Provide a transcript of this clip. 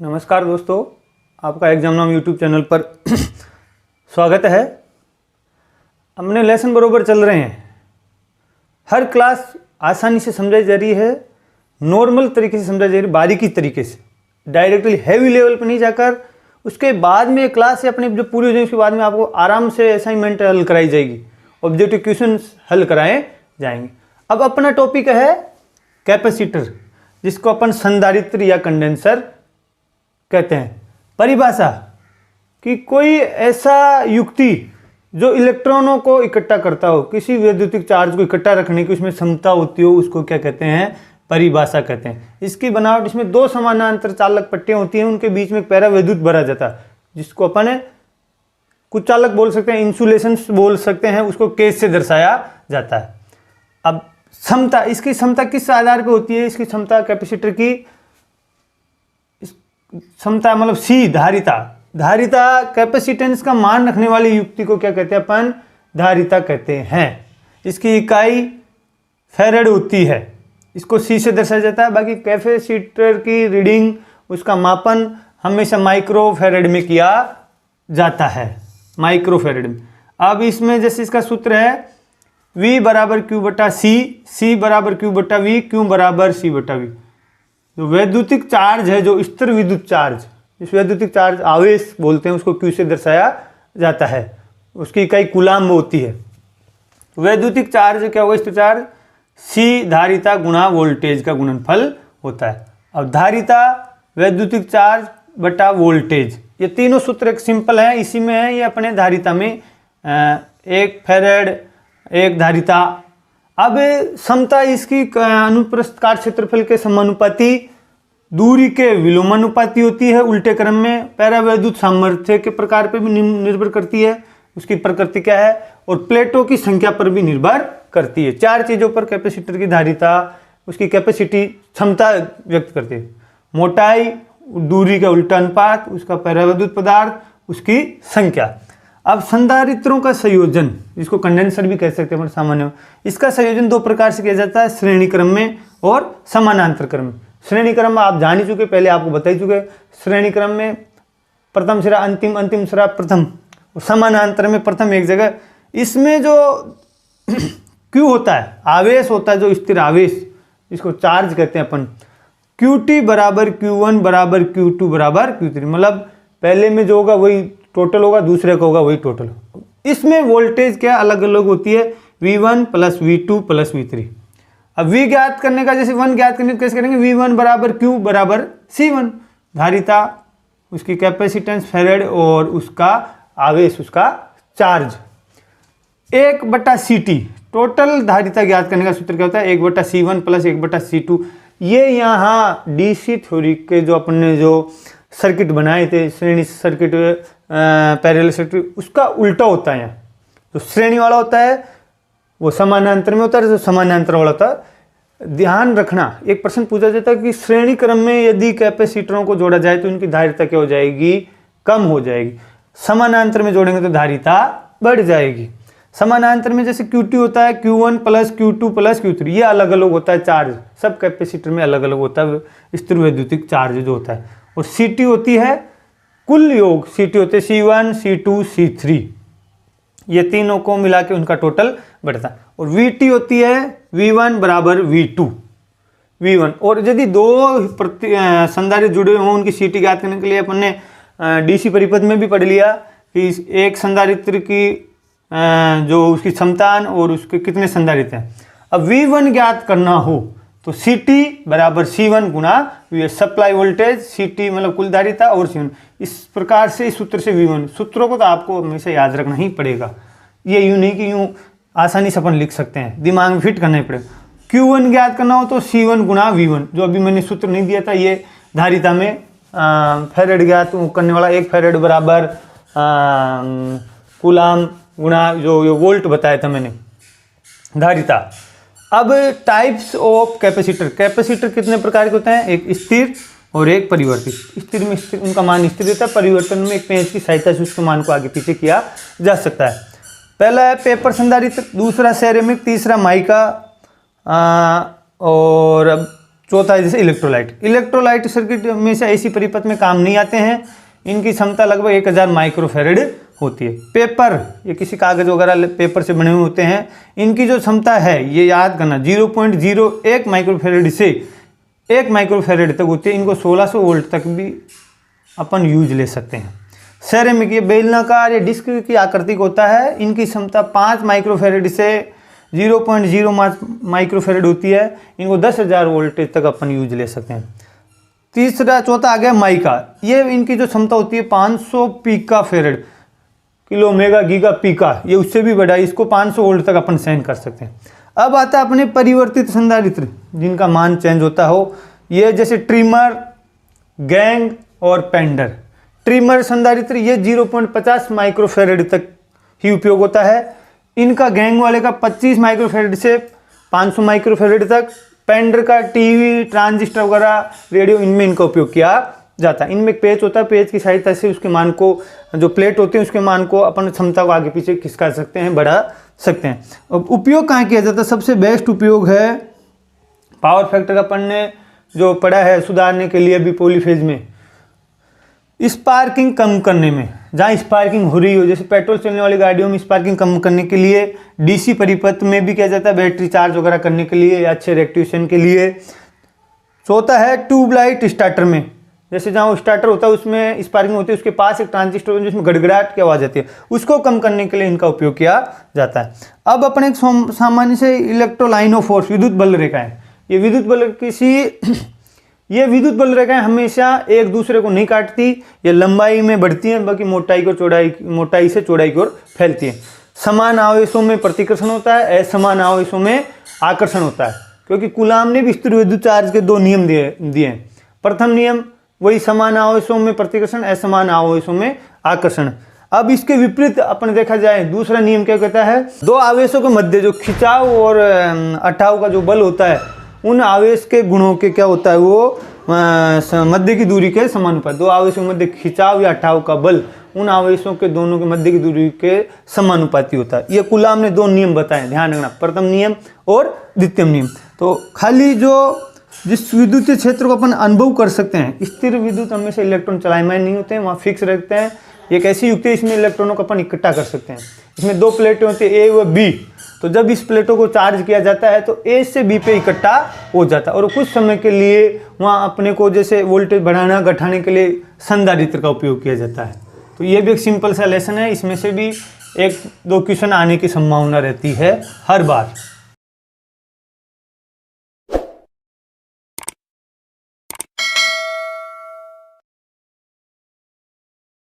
नमस्कार दोस्तों, आपका एग्जाम नाम यूट्यूब चैनल पर स्वागत है। अपने लेसन बरोबर चल रहे हैं। हर क्लास आसानी से समझाई जा रही है, नॉर्मल तरीके से समझाई जा रही है, बारीकी तरीके से, डायरेक्टली हैवी लेवल पर नहीं जाकर। उसके बाद में क्लास से अपने जो पूरी हो जाएगी उसके बाद में आपको आराम से असाइनमेंट हल कराई जाएगी, ऑब्जेक्टिव क्वेश्चन हल कराए जाएंगे। अब अपना टॉपिक है कैपेसिटर, जिसको अपन संधारित्र या कंडेंसर कहते हैं। परिभाषा कि कोई ऐसा युक्ति जो इलेक्ट्रॉनों को इकट्ठा करता हो, किसी वैद्युतिक चार्ज को इकट्ठा रखने की उसमें क्षमता होती हो, उसको क्या कहते हैं? परिभाषा कहते हैं। इसकी बनावट, इसमें दो समानांतर चालक पट्टियां होती हैं, उनके बीच में एक पैरा विद्युत भरा जाता है, जिसको अपन कुछ चालक बोल सकते हैं, इंसुलेशन बोल सकते हैं, उसको केस से दर्शाया जाता है। अब क्षमता, इसकी क्षमता किस आधार पर होती है? इसकी क्षमता, कैपेसिटर की क्षमता मतलब सी, धारिता। धारिता, कैपेसिटेंस का मान रखने वाली युक्ति को क्या कहते हैं? अपन धारिता कहते हैं। इसकी इकाई फैरेड होती है, इसको सी से दर्शाया जाता है। बाकी कैपेसिटर की रीडिंग, उसका मापन हमेशा माइक्रो फैरेड में किया जाता है, माइक्रो फैरेड में। अब इसमें जैसे इसका सूत्र है V बराबर Q बटा C, C बराबर Q बटा V, Q बराबर C बटा V। जो वैद्युतिक चार्ज है, जो स्थिर विद्युत चार्ज, इस वैद्युतिक चार्ज आवेश बोलते हैं, उसको Q से दर्शाया जाता है। उसकी इकाई कूलाम्ब होती है। वैद्युतिक चार्ज क्या होगा? स्थिर चार्ज C धारिता गुणा वोल्टेज का गुणनफल होता है। अब धारिता, वैद्युतिक चार्ज बटा वोल्टेज, ये तीनों सूत्र एक सिंपल है, इसी में है। ये अपने धारिता में एक फैरेड, एक धारिता। अब क्षमता इसकी अनुप्रस्थ काट क्षेत्रफल के समानुपाती, दूरी के विलोमानुपाती होती है, उल्टे क्रम में। पैरावैद्युत सामर्थ्य के प्रकार पर भी निर्भर करती है, उसकी प्रकृति क्या है, और प्लेटों की संख्या पर भी निर्भर करती है। चार चीजों पर कैपेसिटर की धारिता, उसकी कैपेसिटी, क्षमता व्यक्त करती है। मोटाई, दूरी का उल्टा अनुपात, उसका पैरावैद्युत पदार्थ, उसकी संख्या। अब संधारित्रों का संयोजन, जिसको कंडेंसर भी कह सकते हैं सामान्य, इसका संयोजन दो प्रकार से किया जाता है, श्रेणी क्रम में और समानांतर क्रम में। श्रेणी क्रम में आप जान ही चुके, पहले आपको बता ही चुके। श्रेणी क्रम में प्रथम सिरा अंतिम, अंतिम सिरा प्रथम, और समानांतर में प्रथम एक जगह। इसमें जो Q होता है, आवेश होता है, जो स्थिर आवेश, इसको चार्ज कहते हैं अपन। QT बराबर Q1 बराबर Q2 बराबर Q3, मतलब पहले में जो होगा वही टोटल होगा, दूसरे का होगा वही टोटल। इसमें वोल्टेज क्या अलग अलग होती है? V1 plus V2 plus V3। अब V ज्ञात करने का, जैसे 1 ज्ञात करने का कैसे करेंगे? V1 बराबर Q बराबर C1, धारिता, उसकी कैपेसिटेंस फैरेड, और उसका आवेश, उसका चार्ज। 1/CT, टोटल धारिता ज्ञात करने का सूत्र क्या होता है? 1/C1 plus 1/C2। ये यहाँ DC थ्योरी के जो अपन ने जो सर्किट बनाए थे, श्रेणी सर्किट, पैरेलल सर्किट, उसका उल्टा होता है। यहाँ जो श्रेणी वाला होता है वो समानांतर में होता है, जो समानांतर वाला होता है। ध्यान रखना, एक प्रश्न पूछा जाता है कि श्रेणी क्रम में यदि कैपेसिटरों को जोड़ा जाए तो इनकी धारिता क्या हो जाएगी? कम हो जाएगी। समानांतर में जोड़ेंगे तो धारिता बढ़ जाएगी। समानांतर में जैसे QT होता है, Q1 plus Q2 plus Q3, ये अलग अलग होता है चार्ज, सब कैपेसिटर में अलग अलग होता है स्थिर वैद्युतिक चार्ज जो होता है। और CT होती है कुल योग, CT होते हैं C1 C2 C3, ये तीनों को मिला के उनका टोटल बढ़ता है। और VT होती है V1 बराबर V2, V1। और यदि दो संधारित्र जुड़े हों, उनकी CT ज्ञात करने के लिए अपन ने DC परिपथ में भी पढ़ लिया कि एक संधारित्र की जो उसकी क्षमता और उसके कितने संधारित्र हैं। अब V1 ज्ञात करना हो तो CT बराबर C1 गुणा सप्लाई वोल्टेज, CT मतलब कुल धारिता, और C1। इस प्रकार से इस सूत्र से V1, सूत्रों को तो आपको हमेशा याद रखना ही पड़ेगा। ये यूं नहीं कि यूं आसानी से अपन लिख सकते हैं, दिमाग में फिट करना ही पड़ेगा। Q1 ज्ञात करना हो तो C1 गुणा V1, जो अभी मैंने सूत्र नहीं दिया था, ये धारिता में फैरेड ज्ञात करने वाला, 1 फैरेड बराबर कूलाम्ब गुणा जो वोल्ट बताया था मैंने, धारिता। अब टाइप्स ऑफ कैपेसिटर, कैपेसिटर कितने प्रकार के होते हैं? एक स्थिर और एक परिवर्तित। स्थिर में स्थिर, उनका मान स्थिर रहता है। परिवर्तन में एक पेंच की सहायता से उसके मान को आगे पीछे किया जा सकता है। पहला है पेपर संधारित्र, दूसरा सेरेमिक, तीसरा माइका, और अब चौथा है जैसे इलेक्ट्रोलाइट। इलेक्ट्रोलाइट सर्किट में से ऐसी परिपथ में काम नहीं आते हैं, इनकी क्षमता लगभग 1000 माइक्रोफेरेड होती है। पेपर, ये किसी कागज वगैरह पेपर से बने हुए होते हैं, इनकी जो क्षमता है ये याद करना 0.01 माइक्रोफेरेड से 1 माइक्रोफेरेड तक होती है। इनको 1600 वोल्ट तक भी अपन यूज ले सकते हैं। सेरेमिक, ये बेलनाकार या डिस्क की आकृति का होता है, इनकी क्षमता 5 माइक्रोफेरेड से 0.05 माइक्रोफेरेड होती है। इनको 10,000 वोल्टेज तक अपन यूज ले सकते हैं। चौथा आ गया माइका, ये इनकी जो क्षमता होती है 500 पीका फेरेड, किलो मेगा गीगा पीका, ये उससे भी बड़ा है, इसको 500 वोल्ट तक अपन सहन कर सकते हैं। अब आता है अपने परिवर्तित संधारित्र जिनका मान चेंज होता हो, ये जैसे ट्रिमर, गैंग और पेंडर। ट्रिमर संधारित्र ये 0.50 माइक्रोफेरेड तक ही उपयोग होता है। इनका गैंग वाले का 25 माइक्रोफेरेड से 500 माइक्रोफेरेड तक। पेंडर का टीवी, ट्रांजिस्टर वगैरह, रेडियो, इनमें इनका उपयोग किया जाता है। इनमें एक पेच होता है, पेच की सहायता से उसके मान को, जो प्लेट होती है उसके मान को अपन क्षमता को आगे पीछे खिसका सकते हैं, बढ़ा सकते हैं। अब उपयोग कहाँ किया जाता है? सबसे बेस्ट उपयोग है पावर फैक्टर का अपन ने जो पढ़ा है सुधारने के लिए अभी पॉलीफेज में, स्पार्किंग कम करने में, जहाँ स्पार्किंग हो रही हो, जैसे पेट्रोल चलने वाली गाड़ियों में स्पार्किंग कम करने के लिए, डीसी परिपथ में भी किया जाता है, बैटरी चार्ज वगैरह करने के लिए या अच्छे रेक्टिवेशन के लिए। चौथा है ट्यूबलाइट स्टार्टर में, जैसे जहाँ स्टार्टर होता है उसमें स्पार्किंग होती है, उसके पास एक ट्रांजिस्टर होता है जिसमें गड़गड़ाहट की आवाज़ आती है, उसको कम करने के लिए इनका उपयोग किया जाता है। अब अपने एक सामान्य से इलेक्ट्रोलाइनोफोर्स, विद्युत बल रेखाएं, ये विद्युत बल ये विद्युत बल रेखाएं हमेशा एक दूसरे को नहीं काटती, ये लंबाई में बढ़ती हैं, बाकी मोटाई से चौड़ाई की ओर फैलती हैं। समान आवेशों में प्रतिकर्षण होता है, असमान आवेशों में आकर्षण होता है, क्योंकि कूलाम ने भी स्थिर विद्युत चार्ज के 2 नियम दिए हैं। प्रथम नियम वही समान आवेशों में प्रतिकर्षण, असमान आवेशों में आकर्षण। अब इसके विपरीत अपन देखा जाए, दूसरा नियम क्या कहता है? 2 आवेशों के मध्य जो खिंचाव और अटाव का जो बल होता है, उन आवेश के गुणों के क्या होता है, वो मध्य की दूरी के समानुपाती। 2 आवेशों के मध्य खिंचाव या अटाव का बल उन आवेशों के दोनों के मध्य की दूरी के समानुपाती होता है। ये कूलाम ने 2 नियम बताए, ध्यान रखना, प्रथम नियम और द्वितीय नियम। तो खाली जिस विद्युतीय क्षेत्र को अपन अनुभव कर सकते हैं, स्थिर विद्युत हमेशा इलेक्ट्रॉन चलायमान नहीं होते हैं, वहाँ फिक्स रहते हैं। एक ऐसी युक्ति है इसमें इलेक्ट्रॉनों को अपन इकट्ठा कर सकते हैं। इसमें 2 प्लेटें होती है, ए व बी। तो जब इस प्लेटों को चार्ज किया जाता है तो ए से बी पे इकट्ठा हो जाता है, और कुछ समय के लिए वहाँ अपने को जैसे वोल्टेज बढ़ाना घटाने के लिए संधारित्र का उपयोग किया जाता है। तो ये भी एक सिंपल सा लेसन है, इसमें से भी 1-2 क्वेश्चन आने की संभावना रहती है हर बार।